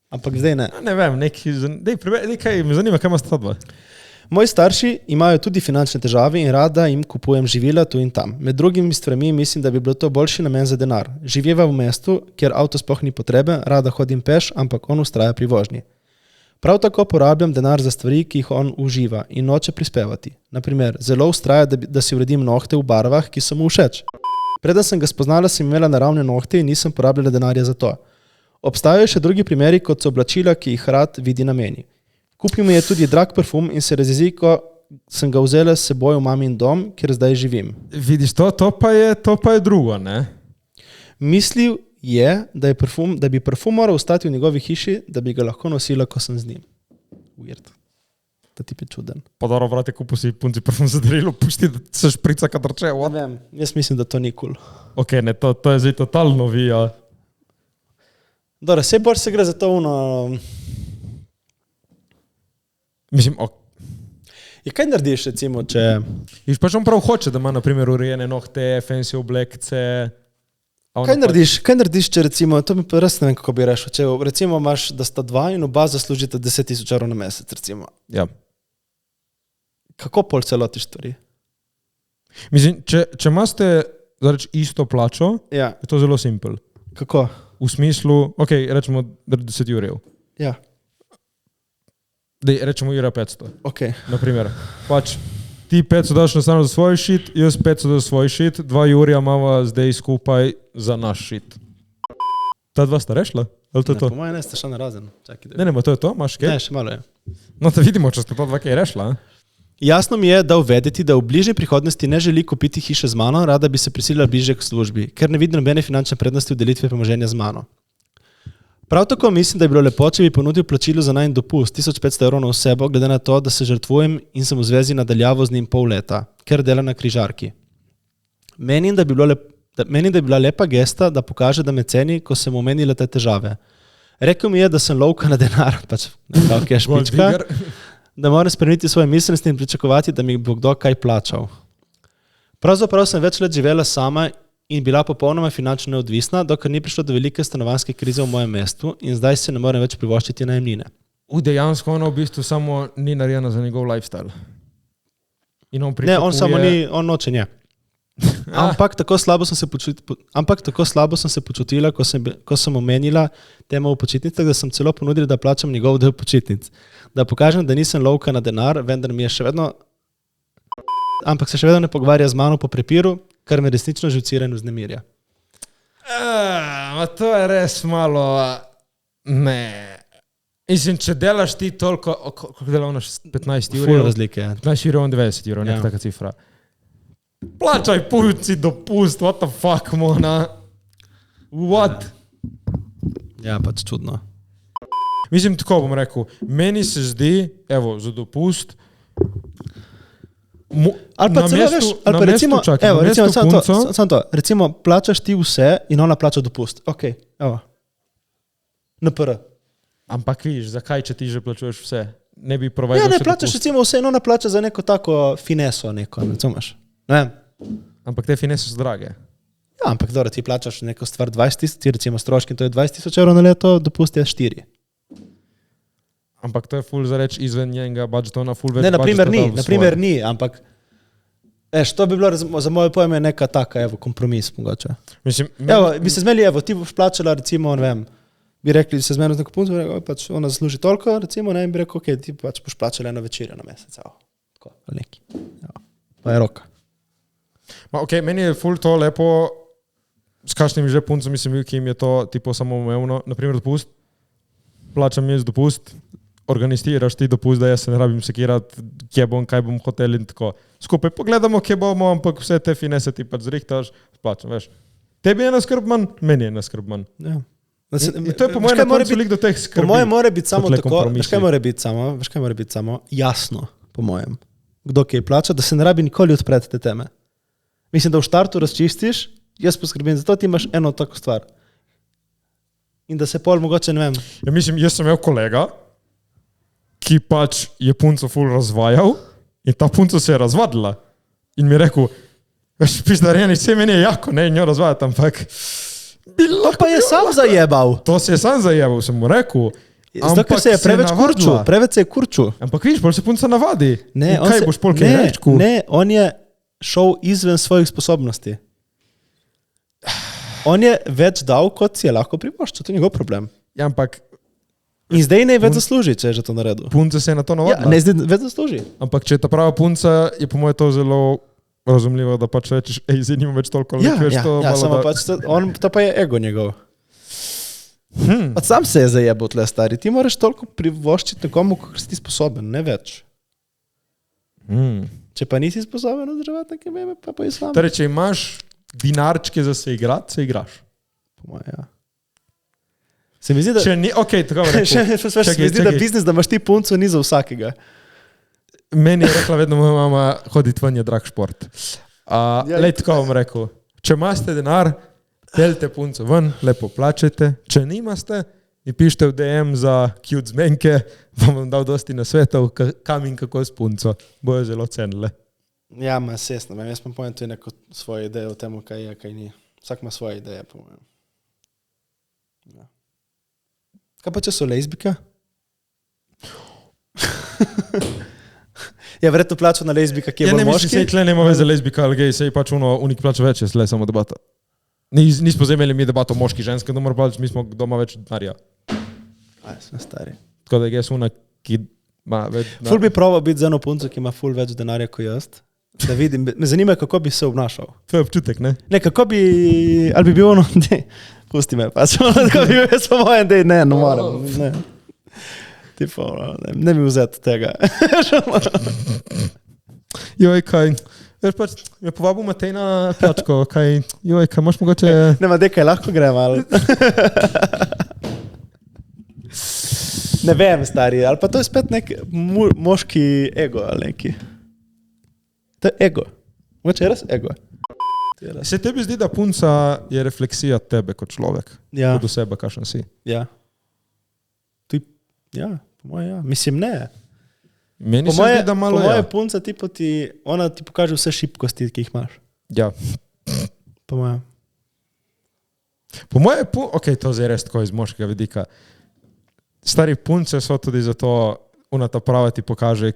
Ampak zdaj ne. Ne vem, nekaj me zanima, kaj ima sta dva. Moji starši imajo tudi finančne težave in rada jim kupujem živila tu in tam. Med drugimi stvarmi mislim, da bi bilo to boljši namen za denar. Živeva v mestu, kjer avto sploh ni potrebe, rada hodim peš, ampak on ustraja pri vožnji. Prav tako porabljam denar za stvari, ki jih on uživa in noče prispevati. Naprimer, zelo ustraja, da si uredim nohte v barvah, ki so mu všeč. Preden sem ga spoznala, sem imela naravne nohte in nisem porabljala denarja za to. Obstajajo še drugi primeri, kot so oblačila, ki jih rad vidi na meni. Kupil mi je tudi drag parfum in se razjezi, ko sem ga vzela s seboj v mamin dom, kjer zdaj živim. Vidiš, to pa je drugo, ne? Mislil je, da bi parfum moral ostati v njegovi hiši, da bi ga lahko nosila, ko sem z njim. Weird. Ta tip je čuden. Pa dobro, vrate, kupu si punci parfum za darilo, pušti, da se šprica kadar če. Ne vem, jaz mislim, da to ni cool. Ok, ne, to je zdaj totalno vija. Dobro, sej bolj se gre za to Mislim, kaj narediš, recimo, če... Viš, pač on prav hoče, da ima, na primer, urejene nohte, fancy oblekce. Kaj narediš, če recimo, to mi pa res ne vem, kako bi rešil, če recimo imaš, da sta dva in oba zaslužite 10 000 € na mesec, recimo. Ja. Kako pol se lotiš stvari? Mislim, če imate isto plačo, je to zelo simpel. Kako? V smislu, ok, rečemo 10 €. Ja. Dej, rečemo 500. Ok. Naprimer, pač ti 500 daš na stano za svoj šit, jaz 500 za svoj šit, 2 € imava zdaj skupaj za naš šit. Ta dva sta rešila? Ali to je to? Po mojem ne, sta še na razen. Ne, to je to, imaš kaj? Ne, še malo je. No, da vidimo, če sta ta dva kaj rešila. Jasno mi je dal vedeti, da v bližnji prihodnosti ne želi kupiti hiše z mano, rada bi se prisilila bližje k službi, ker ne vidi nobene finančne prednosti v delitvi premoženja z mano. Prav tako mislim, da je bilo lepo, če bi ponudil plačilo za najin dopust 1500 € na osebo, glede na to, da se žrtvujem in sem v zvezi nadaljavo z njim pol leta, ker dela na križarki. Menim, da bi bila lepa gesta, da pokaže, da me ceni, ko sem omenila te težave. Rekel mi je, da sem lovka na denar, pač nekako je špička, da moram spremeniti svoje miselnosti in pričakovati, da mi bo kdo kaj plačal. Pravzaprav sem več let živela sama in bila popolnoma finančno neodvisna, dokler ni prišlo do velike stanovanjske krize v mojem mestu in zdaj se ne morem več privoščiti najemnine. Dejansko ona v bistvu samo ni narejena za njegov lifestyle. In on Ne, on samo ni, on noče nje. Ampak tako slabo sem se počutila, ko sem omenila temo v počitnicah, da sem celo ponudila, da plačam njegov del počitnic. Da pokažem, da nisem lovka na denar, vendar mi je še vedno ampak se še vedno ne pogovarja z mano po prepiru, kar me resnično živcira in vznemirja. To je res malo... Ne. Mislim, če delaš ti toliko... Koliko dela ona? 15 Ful razlike, ja. 15 €, 90 €, neka taka cifra. Plačaj punci dopust, what the fuck, mona? What? Ja, pač čudno. Mislim, tako bom rekel. Meni se zdi, evo, za dopust... Ali pa celo veš, ali pa recimo, samo to, recimo plačaš ti vse in ona plača dopust. Ok, evo. NPR. Ampak viš, zakaj, če ti že plačuješ vse? Ne bi providal še dopust. Ja, ne, plačaš recimo vse in ona plača za neko tako fineso neko, razumeš? Ne vem. Ampak te finese so drage. Ja, ampak dobro, ti plačaš neko stvar 20 000, ti recimo stroški, to je 20 000 € na leto, dopust je 4. Ampak to je ful za reč izven njenega budžeta, ona ful več budžeta. Ne, naprimer ni, ampak to bi bilo za moje pojme neka taka, evo, kompromis mogoče. Mislim, bi se zmeli, evo, ti boš plačala, recimo, ne vem, bi rekli, se zmeni z neko punco, pač ona zasluži toliko, recimo, ne, in bi rekel, ok, ti pač boš plačala eno večerjo na mesec, evo, tako, ali neki. Evo, pa je roka. Ok, meni je ful to lepo, s kakšnimi že puncami sem bil, ki jim je to tipo samoumevno, naprimer dopust, plačam jaz dopust, organiziraš ti dopust, da jaz se ne rabim sekirati, kje bom, kaj bom hotel in tako. Skupaj pogledamo, kje bomo, ampak vse te finese ti pač zrihtaš, plačam, veš. Tebi je ena skrb manj, meni je ena skrb manj. Ja. In to je po mojem na koncu lik do teh skrbi. Po mojem mora biti samo tako, veš kaj mora biti samo jasno, po mojem, kdo kaj plača, da se ne rabi nikoli odpreti te teme. Mislim, da v štartu razčistiš, jaz poskrbim, zato ti imaš eno tako stvar. In da se pol mogoče, ne vem. Ja, mislim, jaz sem imel kolega, ki pač je punco ful razvajal in ta punco se je razvadila. In mi je rekel, veš, pizdarjeni, vse meni je jako, ne, njo razvajati, ampak... To pa je sam zajebal. To se je sam zajebal, sem mu rekel. Zato, ker se je preveč se je kurču. Ampak viš, bolj se punca navadi. Ne, kaj boš pol kaj rečku? Ne, on je šel izven svojih sposobnosti. On je več dal, kot si je lahko privoščil, to je njegov problem. Ja, ampak... In zdaj ne več zasluži, če je že to naredil. Punca se je na to navadila. Ja, ne zdaj več zasluži. Ampak če je ta prava punca, je po moje to zelo razumljivo, da pač rečeš, zdaj nimam več toliko let, veš to. Ja, samo pač to pa je ego njegov. Sam se je zajebal tle, stari. Ti moraš toliko privoščiti nekomu, kakor si ti sposoben, ne več. Če pa nisi sposoben vzdrževati neke meme, pa je sam. Torej, če imaš dinarčke za se igrati, se igraš. Po moje, ja. Se mi zdi, da... Če ni, okej, tako bom rekel. Se mi zdi, da biznis, da imaš ti punco, ni za vsakega. Meni je rekla vedno moja mama, hoditi ven je drag šport. Lej, tako bom rekel. Če imate denar, peljte punco ven, lepo plačajte. Če nimaste, mi pišite v DM za cute zmenke, vam bom dal dosti nasvetov, kam in kako s punco. Bojo zelo cenile. Ja, ma sesno. Jaz pa povem tudi neko svoje ideje o tem, kaj je, kaj ni. Vsak ima svoje ideje, po mojem. Ja. Kaj pa če so lezbika? Ja, verjetno plača na lezbika, ki je bolj moški. Ja, ne mislim, sej tle nema veze lezbika ali gej, sej pač unik plača več, je sle samo debata. Nismo zdaj imeli mi debato moški-ženske, doma plač, mi smo doma več denarja. Smo stari. Tako da je gej suna, ki ima več denarja. Ful bi probal biti z eno punco, ki ima ful več denarja kot jaz. Da vidim, me zanima, kako bi se obnašal. To je občutek, ne? Ne, kako bi, ali bi bil ono, pusti me, pač, kako bi bil jaz po mojem, ne moram, ne. Tipo, ne mi vzeti tega. Joj, kaj, veš pač, me povabil Matej na plačko, kaj, joj, kaj, moš mogoče... Nema, kaj lahko gremo, ali... Ne vem, stari, ali pa to je spet nek moški ego ali neki. To je ego. Mogoče je res ego. Se tebi zdi, da punca je refleksija tebe kot človek? Ja. Kot oseba, kakšen si? Ja. Ja, po moje ja. Mislim, ne. Meni se zdi, da malo po moje ja. punca ona ti pokaže vse šibkosti, ki jih imaš. Ja. Po moje. Po moje, ok, to zdaj res tako iz moškega vidika. Stari punce so tudi zato, ona ta prava ti pokaže,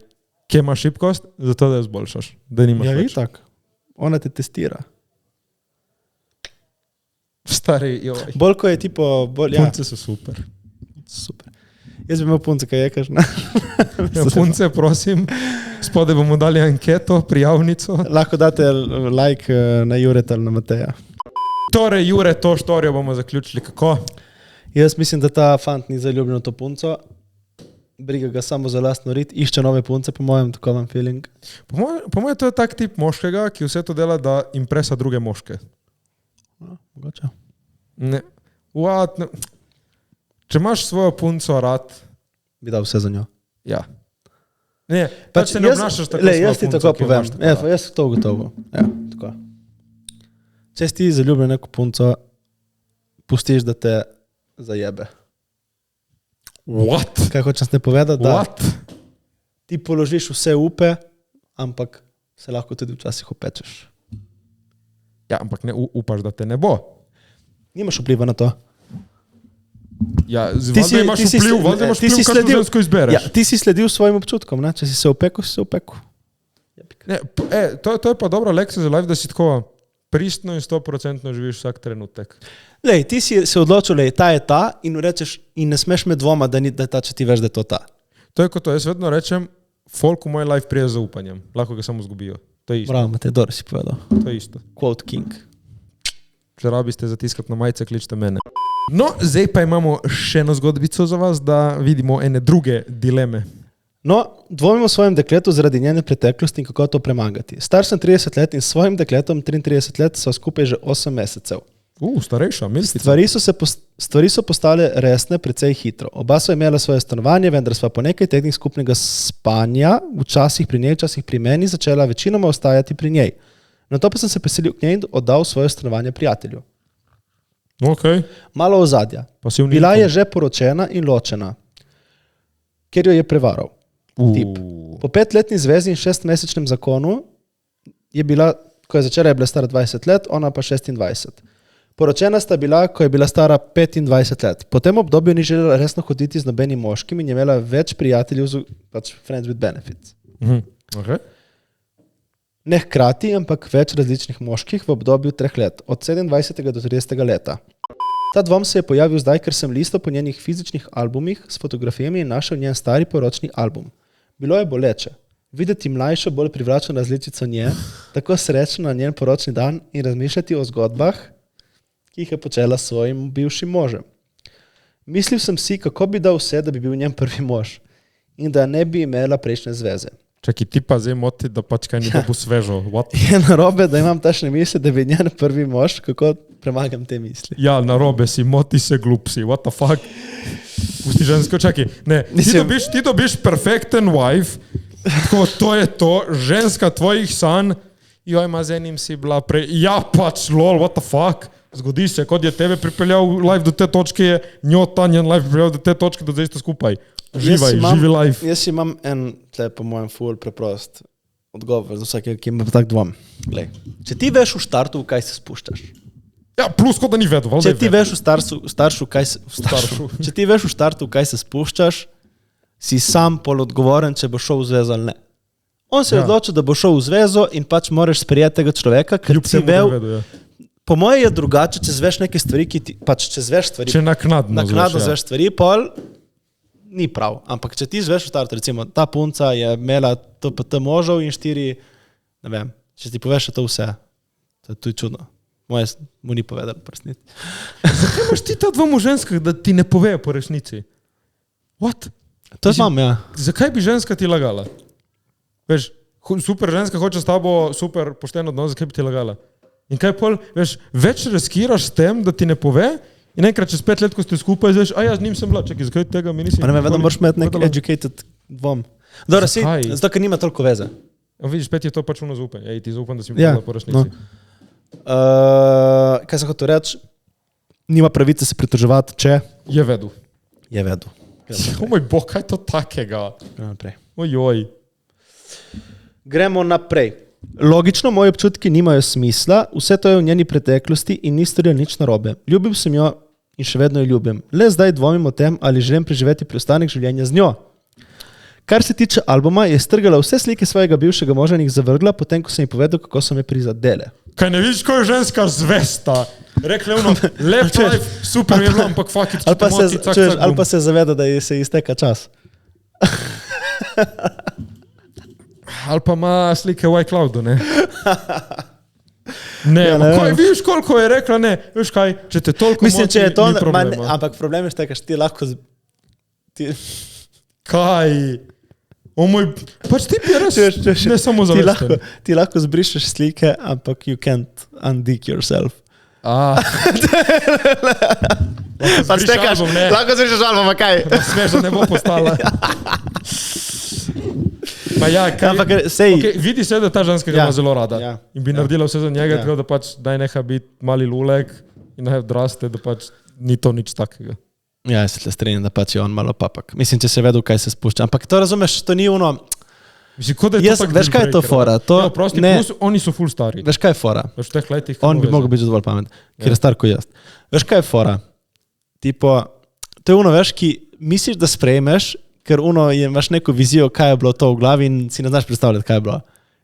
kje imaš šibkost, zato da jo zboljšaš. Da nimaš Ja, več. itak. Ona te testira. Stari, joj. Bolj ko je Punce so super. Super. Jaz bi imel punce, kaj je kažna. Ja, punce, prosim, spode bomo dali anketo, prijavnico. Lahko date like na Jureta ali na Mateja. Torej, Jure, to štorijo bomo zaključili. Kako? Jaz mislim, da ta fant ni zaljubljen v to punco. Briga ga samo za lastno rit, išče nove punce, po mojem, tako imam feeling. Po mojem, to je tak tip moškega, ki vse to dela, da impresa druge moške. No, mogoče. Ne. What? Ne. Če imaš svojo punco rad, Bi dal vse za njo. ja. Ne, pač se ne obnašaš tako jaz ti punco, tako ki jo povem. imaš tako rad. Jaz to ugotovil. Ja, tako. Če si ti zaljubljen neko punco, pustiš, da te zajebe. What? Kaj hočem te povedati? Da What? ti položiš vse upe, ampak se lahko tudi včasih opečeš. Ja, ampak ne upaš, da te ne bo. Nimaš vpliva na to. Ja, valjda imaš vpliv, kakšno žensko izbereš. Ja, ti si sledil svojim občutkom, ne? Če si se opekel, si se opekel. Ne, to je pa dobra lekcija za life, da si tako pristno in 100% živiš vsak trenutek. Lej, ti si se odločil, lej, ta je ta in rečeš, in ne smeš me dvoma, da je ta, če ti veš, da je to ta. To je kot to, jaz vedno rečem, folk v moj life prije z zaupanjem, lahko ga samo zgubijo. To je isto. Bravo, Matej, dobro si povedal. To je isto. Quote king. Če rabiste zatiskati na majice, kličite mene. No, zdaj pa imamo še eno zgodbico za vas, da vidimo ene druge dileme. No, dvomim o svojem dekletu zaradi njene preteklosti in kako to premagati. Star sem 30 let in s svojim dekletom 33 let so skupaj že 8 mesecev. Starejša, milstica. Stvari so postale resne precej hitro. Oba sva imela svoje stanovanje, vendar sva po nekaj tednih skupnega spanja, včasih pri njej, včasih pri meni, začela večinoma ostajati pri njej. Nato pa sem se preselil k njej in oddal svoje stanovanje prijatelju. Okay. Malo ozadja. Pasivni Bila inkom. je že poročena in ločena, ker jo je prevaral. Tip. Po 5-letni zvezi in 6-mesečnem zakonu je bila, ko je začela, je bila stara 20 let, ona pa 26. Poročena sta bila, ko je bila stara 25 let. Po tem obdobju ni želela resno hoditi z nobenim moškim in je imela več prijateljev, pač friends with benefits. Okay. Ne hkrati, ampak več različnih moških v obdobju 3 let, od 27. do 30. leta. Ta dvom se je pojavil zdaj, ker sem listal po njenih fizičnih albumih s fotografijami in našel njen stari poročni album. Bilo je boleče. Videti mlajšo, bolj privlačno različico nje, tako srečno na njen poročni dan in razmišljati o zgodbah, ki jih je počela s svojim bivšim možem. Mislil sem si, kako bi dal vse, da bi bil njen prvi mož in da ne bi imela prejšnje zveze. Čakaj, ti pa zdaj moti, da pač kaj ni dobu svežo. What? Je narobe, da imam tašne misli, da bi njen prvi mož, kako premagam te misli. Ja, narobe si, moti se, glup si, what the fuck. Pusti žensko, čakaj, ne, ti dobiš perfekten wife, tako, to je to, ženska tvojih sanj, joj, ma z enim si bila ja pač, lol, what the fuck. Zgodi se, kot je tebe pripeljal life do te točke, je njo ta njen life pripeljal do te točke, da zdaj ste skupaj. Živaj, živi life. Jaz imam en, tle po mojem ful preprost odgovor za vsake, ki ima tak dvom. Glej, če ti veš v štartu, v kaj se spuščaš. Ja, plus kot da ni vedel. Če ti veš v štartu, v kaj se spuščaš, si sam pol odgovoren, če bo šel v zvezo ali ne. On se je odločil, da bo šel v zvezo in pač moraš sprejeti tega človeka, ker si vel. Po moje je drugače, če zveš neke stvari, ki ti, pač če zveš stvari. Če naknadno zveš stvari, pol ni prav. Ampak če ti zveš v startu, recimo, ta punca je imela TPT možov in 4, ne vem, če ti poveš to vse, to je čudno. Moje mu ni povedal prsniti. Zakaj imaš ti ta dvom v ženskah, da ti ne povejo po resnici? What? To imam, ja. Zakaj bi ženska ti lagala? Veš, super ženska hoče s tabo super pošteno odnos, zakaj bi ti lagala? In kaj pol, veš, več riskiraš s tem, da ti ne pove In enkrat čez 5 let, ko ste skupaj, zveš, a ja, z njim sem bila, čakaj, zakaj tega mi nisi... Pa ne vem, vedno moraš imeti nek povedala? educated dvom. Dobro, zato, ker nima toliko veze. Vidiš, spet je to pač ono zaupanje. Ej, ti zaupam, da si mi Ja, povedala po resnici. Kaj sem hotel reči? Nima pravice se pritoževati, če Je vedel. je vedel. O moj bog, kaj je to takega? Gremo naprej. Ojoj. Gremo naprej. Logično, moji občutki nimajo smisla, vse to je v njeni preteklosti in ni storila nič narobe. Ljubim sem jo in še vedno jo ljubim. Le zdaj dvomim o tem, ali želim preživeti preostanek življenja z njo. Kar se tiče albuma, je strgala vse slike svojega bivšega moža in jih zavrgla, potem ko sem ji povedal, kako so me prizadele. Kaj ne vidiš, ko je ženska zvesta? Rekla je ono, lep life, super je bilo, ampak fuck it, če te moti, cak, cak, Ali pa se zaveda, da ji se izteka čas. Ali pa ima slike v iCloudu, ne? Ne, Ja, ne vem. vidiš, koliko je rekla, ne, veš kaj, če te toliko Mislim, moti, če je to, ni problema. ampak problem je štekaš, ti lahko... Kaj? O moj, pač ti bi res, ne samo zavesten. Ti lahko zbrišeš slike, ampak you can't undick yourself. Pač tekaš, lahko zbrišeš album, kaj? Sveža ne bo postala. Pa ja, kaj, Ampak sej... okay, vidi se, da ta ženska ga ima zelo rada. Ja. In bi naredila vse za njega, Ja. tako da pač daj neha biti mali lulek in naj odraste, da pač ni to nič takega. Ja, jaz se tle strinjam, da pač je on malo papak. Mislim, če se vedel, kaj se spušča. Ampak to razumeš, to ni ono... Mislim, kot da je Jaz, to tak veš, kaj je to deal breaker, fora? da. To, Ja, prosti, ne, plus, oni so full stari. veš, kaj je fora? Veš, v teh letih... On bi mogel biti že dovolj pamet, ker je star kot jaz. Veš, kaj je fora? Tipo, to je ono, veš, ki misliš, da sprejmeš, ker ono imaš neko vizijo, kaj je bilo to v glavi in si ne znaš predstavljati, kaj je bilo.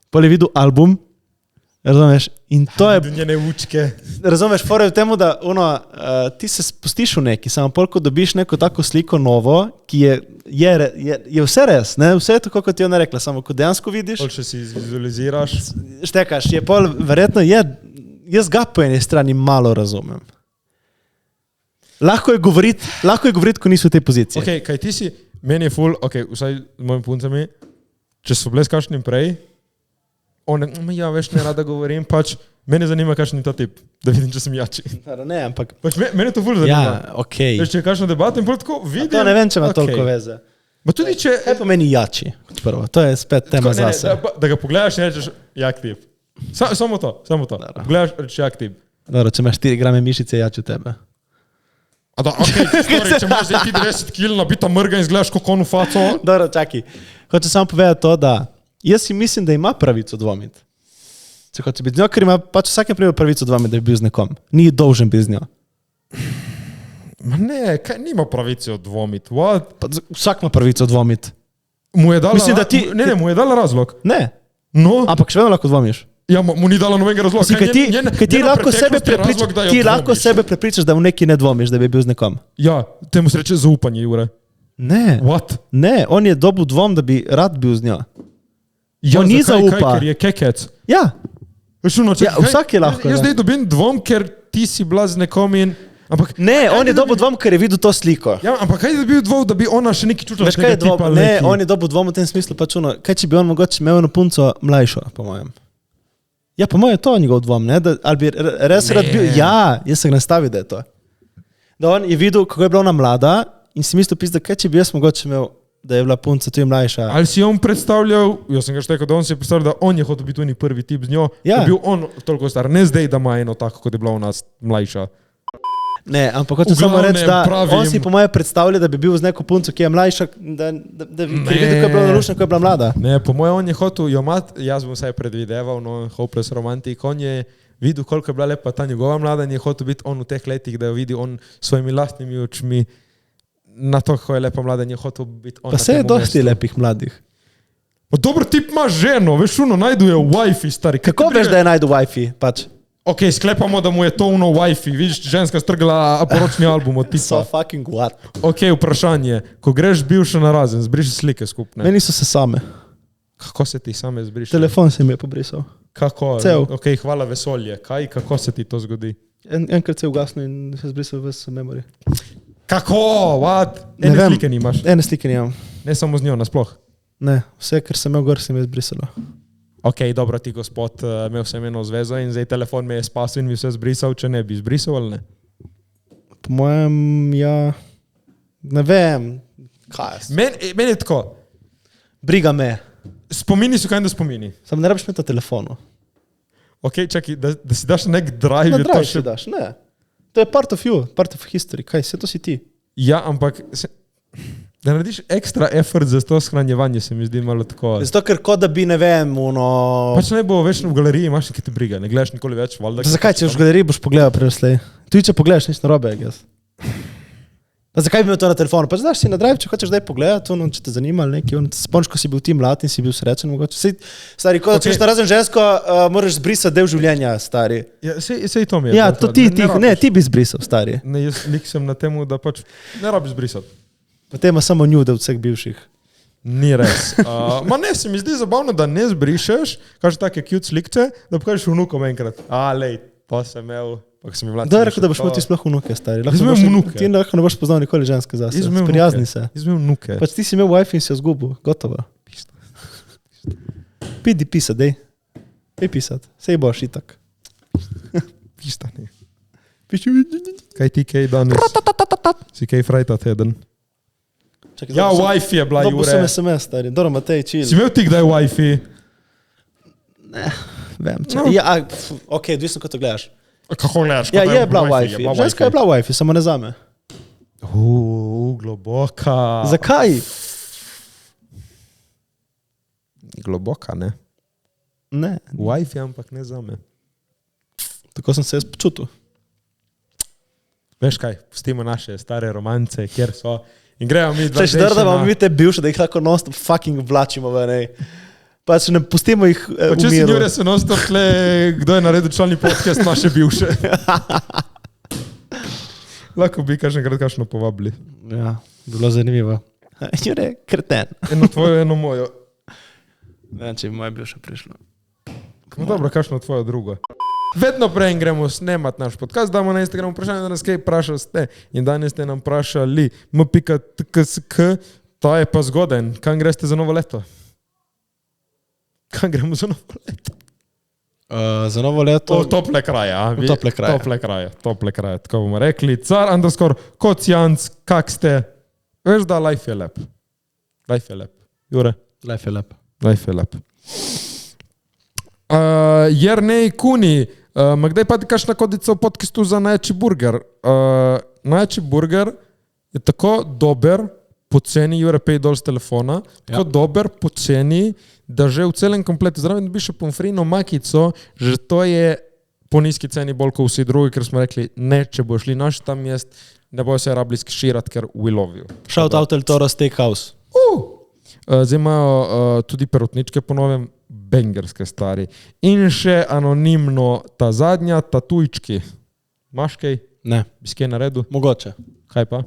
Pol je videl album, razumeš, in to je... Njene učke. Razumeš, fora je v tem, da ono, ti se spustiš v neki, samo pol, ko dobiš neko tako sliko novo, ki je vse res, ne? Vse je tako, kot je ona rekla, samo ko dejansko vidiš, Pol, če si vizualiziraš. štekaš, je pol, verjetno je, jaz ga po eni strani malo razumem. Lahko je govoriti, ko nisi v tej poziciji. Ok, kaj ti si, meni je full, ok, vsaj z mojimi puncami, če so bile s kakšnim prej, one, ja, veš, ne rada govorim, pač, mene zanima, kakšen je ta tip, da vidim, če sem jači. Ne, ampak... Pač mene to full zanima. Ja, okej. Veš, če je kakšno debato in pol tako vidim. To ne vem, če ima okej. toliko veze. Ma tudi če... Kaj pomeni jači? Kot prvo, to je spet tema ne, zase. da ga pogledaš in rečeš, jak tip. Samo to. Pogledaš, rečeš, jak tip. Dobro, če imaš 4 grame mišice, jači od tebe. A da, okej, sorry, če imaš zdaj ti 90 kg, nabita mrga in zgledaš kot onu faco. Dobro, čakaj. Hoče samo povedati to, da jaz si mislim, da ima pravico dvomiti. Če hoče biti z njo, ker ima pač vsakem primeru pravico dvomiti, da bi bil z nekom. Ni dolžen biti z njo. Ma ne, kaj nima pravice odvomiti, what? Pa vsak ima pravico dvomiti. Mu je dala, Mislim, da ti- ne, mu je dala razlog. Ne, No, ampak še vedno lahko dvomiš. ja, mu ni dala nobenega razloga. Mislim, kaj ti lahko sebe prepričaš, ti lahko sebe prepričaš, da v neki ne dvomiš, da bi bil z nekom. Ja, temu se reče zaupanje, Jure. Ne, What? ne, on je dobil dvom, da bi rad bil z njo. Ja, On ni zakaj, zaupa. Ker je kekec. Ja, Veš, ono, Ja, vsak je lahko, Jaz ne. zdaj dobim dvom, ker ti si bila z nekom in... Ampak, ne, on je Ajde, dobil dvom, ker je videl to sliko. Ja, ampak kaj je dobil dvom, da bi ona še nekaj čutila? Veš kaj je dvom? Ne, on je dobil dvom v tem smislu, pač ono, kaj če bi on mogoče imel eno punco mlajšo, po mojem. Ja, po mojem je to njegov dvom, ne? Da, ali bi res rad bil, ja, jaz se ga nastavil, da je to. Da on je videl, kako je bila ona mlada in si mislil, da kaj če bi jaz mogoče imel, da je bila punca tudi mlajša. Ali si on predstavljal, jaz sem ga štekal, da on si je predstavljal, da on je hotel biti oni prvi tip z njo, Ja. da je bil on toliko star, ne zdaj, da ima eno tako, kot je bila ona mlajša. Ne, ampak hoče V samo glavnem reči, da pravim- on si po mojem predstavlja, da bi bil z neko punco, ki je mlajša, da bi videl, kako je bila nalušna, kako je bila mlada. Ne, po mojem on je hotel jo mat, jaz bom vsaj predvideval, no, hopeless romantik, on je videl, koliko je bila lepa ta njegova mlada in je hotel biti on v teh letih, da jo vidi on s svojimi lastnimi očmi na to, kako je lepa mlada in je hotel biti on Pa na se je tem dosti mestu. lepih mladih. Pa dober tip ima ženo, veš, ono, najdu je wifi, stari. Kaj Kako ti veš, briga? da je najdu Wi-Fi? Pač. Ok, sklepamo, da mu je to ono wifi, vidiš, ženska strgala poročni album od So tipa. fucking what? Ok, vprašanje, ko greš bivšo na razen, zbriši slike skupne. Meni so se same. Kako se ti same zbriši? Telefon se mi je pobrisal. Kako? Cel. Ok, hvala vesolje. Kaj, kako se ti to zgodi? Enkrat se je ugasnil in se je zbrisal ves memory. Kako? What? Ne Ene vem. slike nimaš. Ene slike nimam. Ne samo z njo, nasploh. Ne, vse, kar sem imel gor, se mi je zbrisalo. Ok, dobro, ti gospod, imel sem eno zvezo in zdaj telefon me je spasil in mi vse zbrisal, če ne bi zbrisal ali ne? Po mojem, ja, ne vem, kaj je. Meni je tako, Briga me. spomini so kaj da spomini. Samo ne rabiš imeti na telefonu. Ok, čakaj, da si daš nek drive. Ne, je to dragi še- si daš, ne. To je part of you, part of history. Kaj, vse to si ti. Ja, ampak da narediš ekstra effort za to shranjevanje, se mi zdi malo tako. Zato, ker kot da bi, ne vem, Pač ne bo večno v galeriji, imaš nekaj te briga, ne gledaš nikoli več, valjda. Zakaj, če v galeriji boš pogledal preslej? Tudi če pogledaš, nič narobe, jaz. Zakaj bi imel to na telefonu? Pač daš si na drive, če hočeš zdaj pogledati, če te zanima ali nekaj. Spomniš, ko si bil ti mlad in si bil srečen, mogoče. Sej, stari, ko Okay. če na razen žensko, moraš zbrisati del življenja, stari. Ja, sej to mi je. Ja, to, to ti, rabiš. ti bi zbrisal, stari. Ne, jaz lik sem na temu, da pač ne rabiš brisati. Potem ima samo nude od vseh bivših. Ni res. Ma ne, se mi zdi zabavno, da ne zbrišeš, kaže take cute slikce, da pokažeš vnukom enkrat. Lej, to sem imel, pa ko sem bil mlad. Da je rekel, da boš imel ti sploh vnuke, stari. Jaz imam vnuke. Ti lahko ne boš poznal nikoli ženske zase. Jaz imam Sprijazni vnuke. se. Jaz imam vnuke. Pač ti si imel wifi in si jo zgubil, gotovo. Pidi pisati, dej. Dej pisati, sej boš itak. Pistani. Piši. Kaj ti kaj danes? Si kaj frajta teden? Čakaj, Ja, dobro, wifi je bila, dobro sem Jure. SMS, stari. Dobro, Matej, chill. Si imel ti kdaj wifi? Vem, No. Ja, ok, odvisno, ko to gledaš. Kako gledaš? Ja, je bila wifi. Ženska je bila wifi, samo ne zame. Globoka. Zakaj? Globoka, ne? Ne, Wifi, ampak ne zame. tako sem se jaz počutil. Veš kaj, pustimo naše stare romance, kjer so. In gremo mi dva. Če še da imamo mi te bivše, da jih lahko non-stop fucking vlačimo ven, ej. Pač ne pustimo jih Če si umiru. Jure se non-stop tle, kdo je naredil člani podcast naše bivše. Lahko bi kakšenkrat kakšno povabili. Ja, bilo zanimivo. Jure, kreten. Eno tvojo, eno mojo. Ne vem, če bi moje bivše prišlo. No dobro, kakšno tvojo drugo. Vedno prej gremo snemati naš podcast, damo na Instagram vprašanje, da nas kaj vprašali ste. In danes ste nam vprašali, m.tksk, to je pa zgoden. Kam greste za novo leto? Kam gremo za novo leto? Za novo leto. Tople kraje, a? V tople kraje. Tople kraje, tako bomo rekli. car_kocijanc, kak ste? Veš, da life je lep. Life je lep. Jure, Life je lep. life je lep. Jernej Kuni, ma kdaj pa ti kakšna kodica v podcastu za najjači burger? Najjači burger je tako dober, poceni, Jure, pej dol z telefona, tako dober, poceni, da že v celem kompletu, zraven dobiš še pomfrino makico, že to je po nizki ceni bolj kot vsi drugi, ker smo rekli, ne, če bo šli naš tam jest, ne bojo se rabili skiširati, ker we love you. Shout out El Toro Steakhouse. Zdaj imajo tudi perutničke po novem, bengerske stari. In še anonimno ta zadnja, tatujčki. Imaš kaj? Ne, Bi si kaj naredil? mogoče. Kaj pa?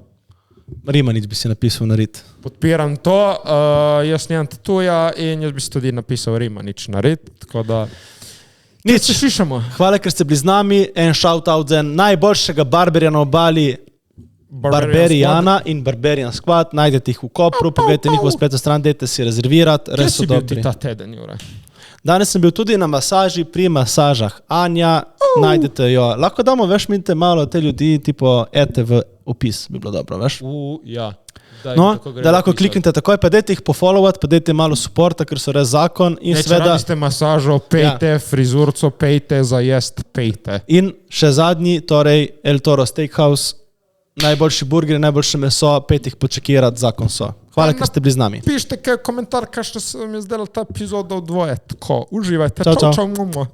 Rimanic bi si napisal narit. Podpiram to, jaz nimam tatuja in jaz bi si tudi napisal Rimanič nared, tako da Nič. se slišamo. Hvala, ker ste bili z nami. En shout out za najboljšega barberja na obali, Barberijana in Barbarian Squad. Najdete jih v Kopru, pogledajte njihovo spletno stran, dajte si rezervirati, Kje res si so bil dobri. ti ta teden, Jure? Danes sem bil tudi na masaži, pri masažah Anja, najdete jo. Lahko damo, veš, minte malo te ljudi, tipo ete v opis, bi bilo dobro, veš. Ja. Daj, No, tako gre da lahko napisati. kliknete takoj, pa dajte jih pofollowati, pa dajte malo suporta, ker so res zakon in Ne, če seveda. rabite masažo, pejte, frizurco, pejte, za jest, pejte. In še zadnji, torej El Toro Steakhouse, najboljši burger, najboljše meso, pet jih počekirati, zakon so. Hvala, ker ste bili z nami. Pišite kaj komentar, kaj še se vam je zdela ta epizoda v dvoje. Tako, uživajte. Čau, čau. Čau.